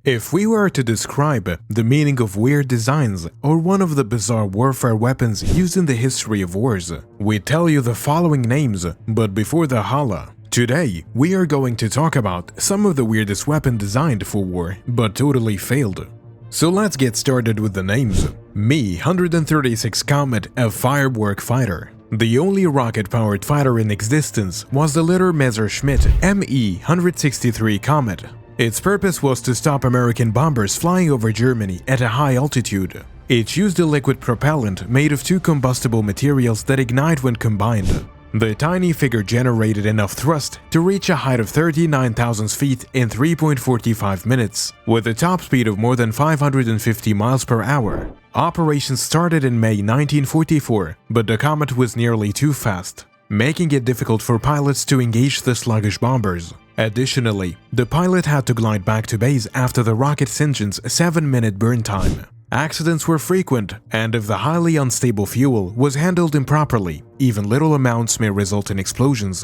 If we were to describe the meaning of weird designs or one of the bizarre warfare weapons used in the history of wars, we'd tell you the following names, but before the holla. Today, we are going to talk about some of the weirdest weapons designed for war but totally failed. So let's get started with the names. Me-136 Comet, a firework fighter. The only rocket-powered fighter in existence was the later Messerschmitt Me-163 Comet. Its purpose was to stop American bombers flying over Germany at a high altitude. It used a liquid propellant made of two combustible materials that ignite when combined. The tiny figure generated enough thrust to reach a height of 39,000 feet in 3.45 minutes, with a top speed of more than 550 miles per hour. Operations started in May 1944, but the Comet was nearly too fast, making it difficult for pilots to engage the sluggish bombers. Additionally, the pilot had to glide back to base after the rocket's engine's 7-minute burn time. Accidents were frequent, and if the highly unstable fuel was handled improperly, even little amounts may result in explosions.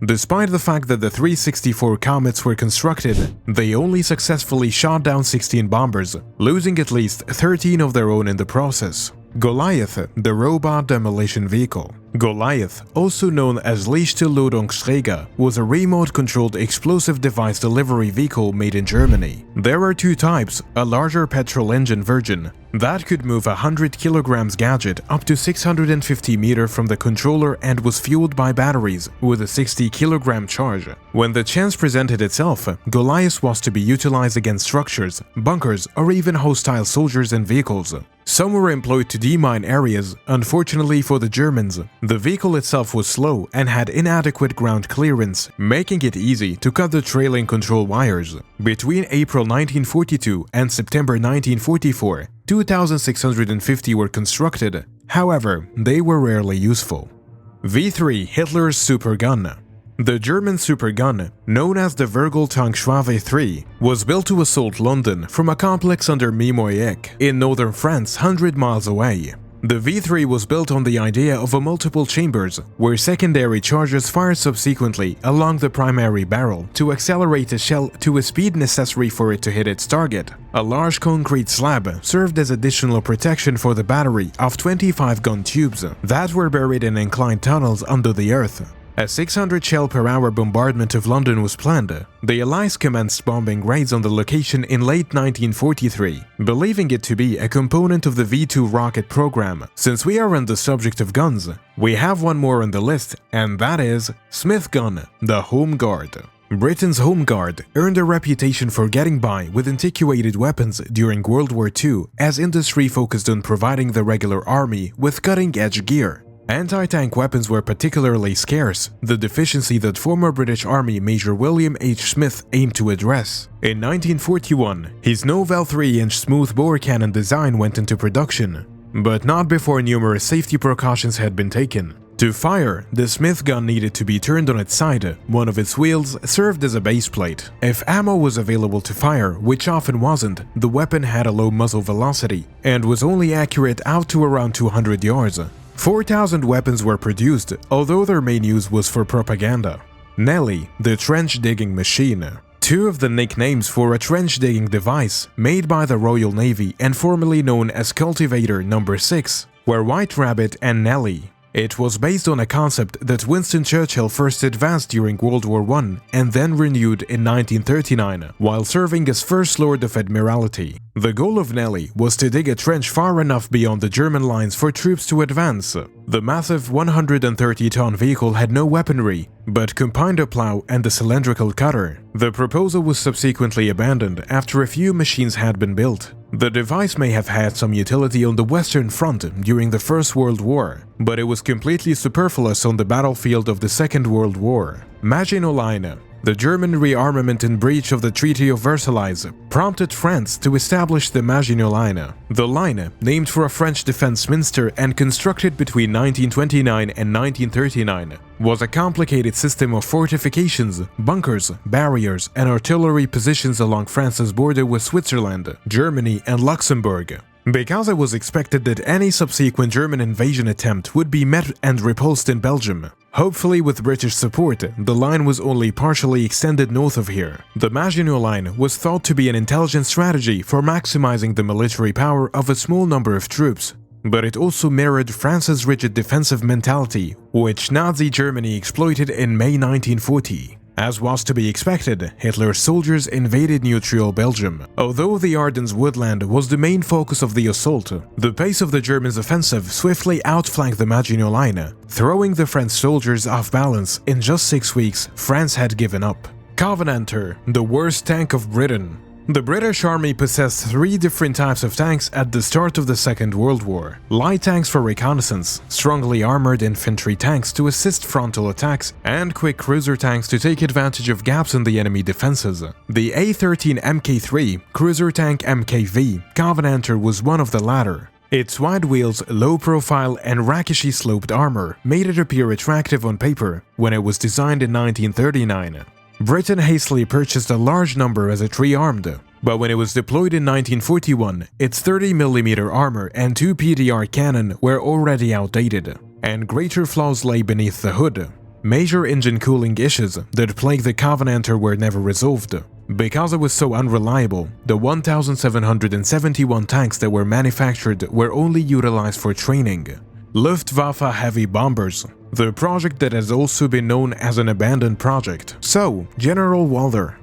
Despite the fact that the 364 Comets were constructed, they only successfully shot down 16 bombers, losing at least 13 of their own in the process. Goliath, the robot demolition vehicle. Goliath, also known as Lichte-Ladungsträger, was a remote-controlled explosive device delivery vehicle made in Germany. There are two types: a larger petrol engine version that could move a 100 kilograms gadget up to 650 meters from the controller and was fueled by batteries with a 60 kilogram charge. When the chance presented itself, Goliath was to be utilized against structures, bunkers, or even hostile soldiers and vehicles. Some were employed to demine areas. Unfortunately for the Germans, the vehicle itself was slow and had inadequate ground clearance, making it easy to cut the trailing control wires. Between April 1942 and September 1944, 2,650 were constructed. However, they were rarely useful. V3, Hitler's super gun. The German super gun, known as the Vergeltankschwave 3, was built to assault London from a complex under Mimoyek in northern France 100 miles away. The V3 was built on the idea of a multiple chambers, where secondary charges fired subsequently along the primary barrel to accelerate a shell to a speed necessary for it to hit its target. A large concrete slab served as additional protection for the battery of 25 gun tubes that were buried in inclined tunnels under the earth. A 600 shell per hour bombardment of London was planned. The Allies commenced bombing raids on the location in late 1943, believing it to be a component of the V2 rocket program. Since we are on the subject of guns, we have one more on the list, and that is Smith Gun, the Home Guard. Britain's Home Guard earned a reputation for getting by with antiquated weapons during World War II, as industry focused on providing the regular army with cutting-edge gear. Anti-tank weapons were particularly scarce, the deficiency that former British Army Major William H. Smith aimed to address. In 1941, his novel 3-inch smooth-bore cannon design went into production, but not before numerous safety precautions had been taken. To fire, the Smith gun needed to be turned on its side. One of its wheels served as a base plate. If ammo was available to fire, which often wasn't, the weapon had a low muzzle velocity and was only accurate out to around 200 yards. 4,000 weapons were produced, although their main use was for propaganda. Nelly, the trench-digging machine. Two of the nicknames for a trench-digging device made by the Royal Navy and formerly known as Cultivator No. 6 were White Rabbit and Nelly. It was based on a concept that Winston Churchill first advanced during World War I and then renewed in 1939 while serving as First Lord of Admiralty. The goal of Nelly was to dig a trench far enough beyond the German lines for troops to advance. The massive 130-ton vehicle had no weaponry, but combined a plow and a cylindrical cutter. The proposal was subsequently abandoned after a few machines had been built. The device may have had some utility on the Western Front during the First World War, but it was completely superfluous on the battlefield of the Second World War. Maginot Line. The German rearmament and breach of the Treaty of Versailles prompted France to establish the Maginot Line. The line, named for a French defense minister and constructed between 1929 and 1939, was a complicated system of fortifications, bunkers, barriers, and artillery positions along France's border with Switzerland, Germany, and Luxembourg. Because it was expected that any subsequent German invasion attempt would be met and repulsed in Belgium, Hopefully with British support, the line was only partially extended north of here. The Maginot Line was thought to be an intelligent strategy for maximizing the military power of a small number of troops, but it also mirrored France's rigid defensive mentality, which Nazi Germany exploited in May 1940. As was to be expected, Hitler's soldiers invaded neutral Belgium. Although the Ardennes woodland was the main focus of the assault, the pace of the Germans' offensive swiftly outflanked the Maginot Line, throwing the French soldiers off balance. In just 6 weeks, France had given up. Covenanter, the worst tank of Britain. The British Army possessed 3 different types of tanks at the start of the Second World War. Light tanks for reconnaissance, strongly armored infantry tanks to assist frontal attacks, and quick cruiser tanks to take advantage of gaps in the enemy defenses. The A-13 Mk3, cruiser tank MKV, Covenanter was one of the latter. Its wide wheels, low profile, and rakishly sloped armor made it appear attractive on paper when it was designed in 1939. Britain hastily purchased a large number as a tree-armed, but when it was deployed in 1941, its 30mm armor and 2 PDR cannon were already outdated, and greater flaws lay beneath the hood. Major engine cooling issues that plagued the Covenanter were never resolved. Because it was so unreliable, the 1,771 tanks that were manufactured were only utilized for training. Luftwaffe heavy bombers, the project that has also been known as an abandoned project. General Walter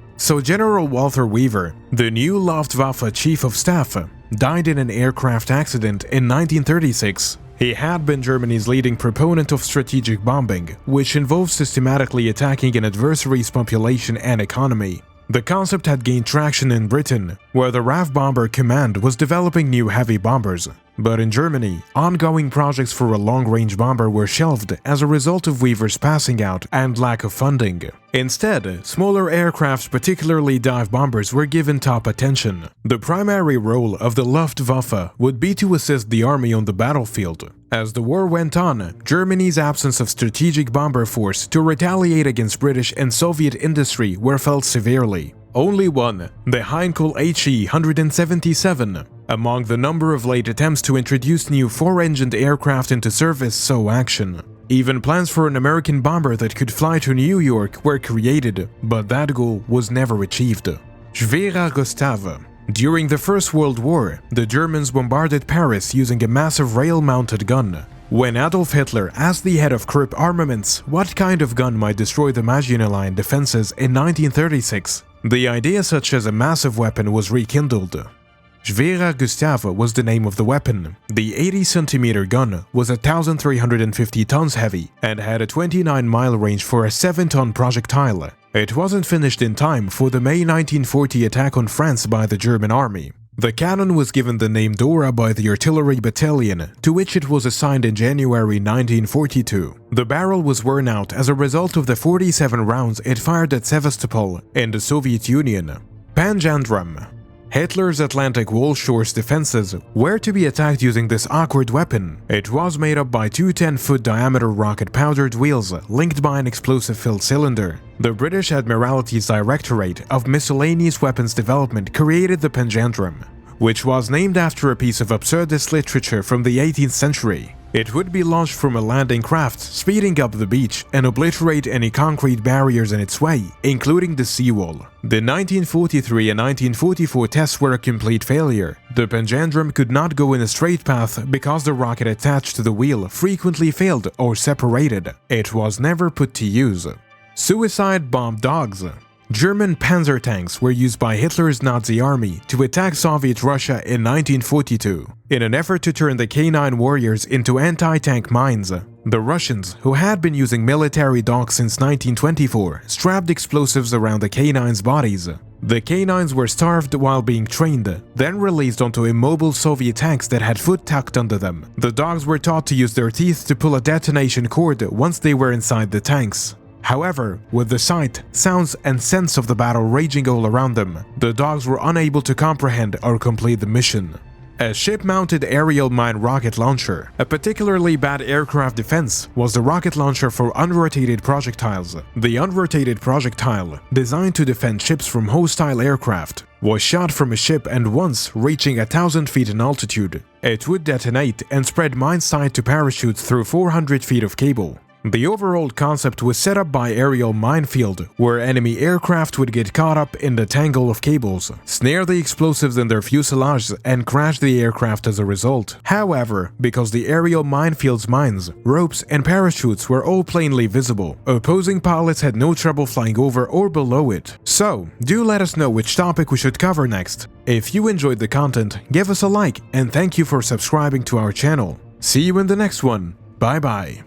Weaver, the new Luftwaffe Chief of Staff, died in an aircraft accident in 1936. He had been Germany's leading proponent of strategic bombing, which involves systematically attacking an adversary's population and economy. The concept had gained traction in Britain, where the RAF Bomber Command was developing new heavy bombers. But in Germany, ongoing projects for a long-range bomber were shelved as a result of Weaver's passing out and lack of funding. Instead, smaller aircraft, particularly dive bombers, were given top attention. The primary role of the Luftwaffe would be to assist the army on the battlefield. As the war went on, Germany's absence of strategic bomber force to retaliate against British and Soviet industry were felt severely. Only one, the Heinkel HE-177, among the number of late attempts to introduce new 4-engined aircraft into service, saw action. Even plans for an American bomber that could fly to New York were created, but that goal was never achieved. Schwerer Gustav. During the First World War, the Germans bombarded Paris using a massive rail-mounted gun. When Adolf Hitler asked the head of Krupp Armaments what kind of gun might destroy the Maginot Line defenses in 1936, the idea such as a massive weapon was rekindled. Schwerer Gustav was the name of the weapon. The 80cm gun was 1,350 tons heavy and had a 29-mile range for a 7-ton projectile. It wasn't finished in time for the May 1940 attack on France by the German army. The cannon was given the name Dora by the artillery battalion, to which it was assigned in January 1942. The barrel was worn out as a result of the 47 rounds it fired at Sevastopol in the Soviet Union. Panjandrum. Hitler's Atlantic Wall Shore's defenses were to be attacked using this awkward weapon. It was made up by 2 10-foot diameter rocket-powdered wheels linked by an explosive-filled cylinder. The British Admiralty's Directorate of Miscellaneous Weapons Development created the Panjandrum, which was named after a piece of absurdist literature from the 18th century. It would be launched from a landing craft, speeding up the beach and obliterate any concrete barriers in its way, including the seawall. The 1943 and 1944 tests were a complete failure. The Panjandrum could not go in a straight path because the rocket attached to the wheel frequently failed or separated. It was never put to use. Suicide bomb dogs. German panzer tanks were used by Hitler's Nazi army to attack Soviet Russia in 1942. In an effort to turn the K9 warriors into anti-tank mines, the Russians, who had been using military dogs since 1924, strapped explosives around the K9's bodies. The K9s were starved while being trained, then released onto immobile Soviet tanks that had foot tucked under them. The dogs were taught to use their teeth to pull a detonation cord once they were inside the tanks. However, with the sight, sounds, and sense of the battle raging all around them, the dogs were unable to comprehend or complete the mission. A ship-mounted aerial mine rocket launcher. A particularly bad aircraft defense was the rocket launcher for unrotated projectiles. The unrotated projectile, designed to defend ships from hostile aircraft, was shot from a ship and once reaching 1,000 feet in altitude. It would detonate and spread mine side to parachutes through 400 feet of cable. The overall concept was set up by aerial minefield, where enemy aircraft would get caught up in the tangle of cables, snare the explosives in their fuselages, and crash the aircraft as a result. However, because the aerial minefield's mines, ropes, and parachutes were all plainly visible, opposing pilots had no trouble flying over or below it. So, do let us know which topic we should cover next. If you enjoyed the content, give us a like, and thank you for subscribing to our channel. See you in the next one. Bye bye.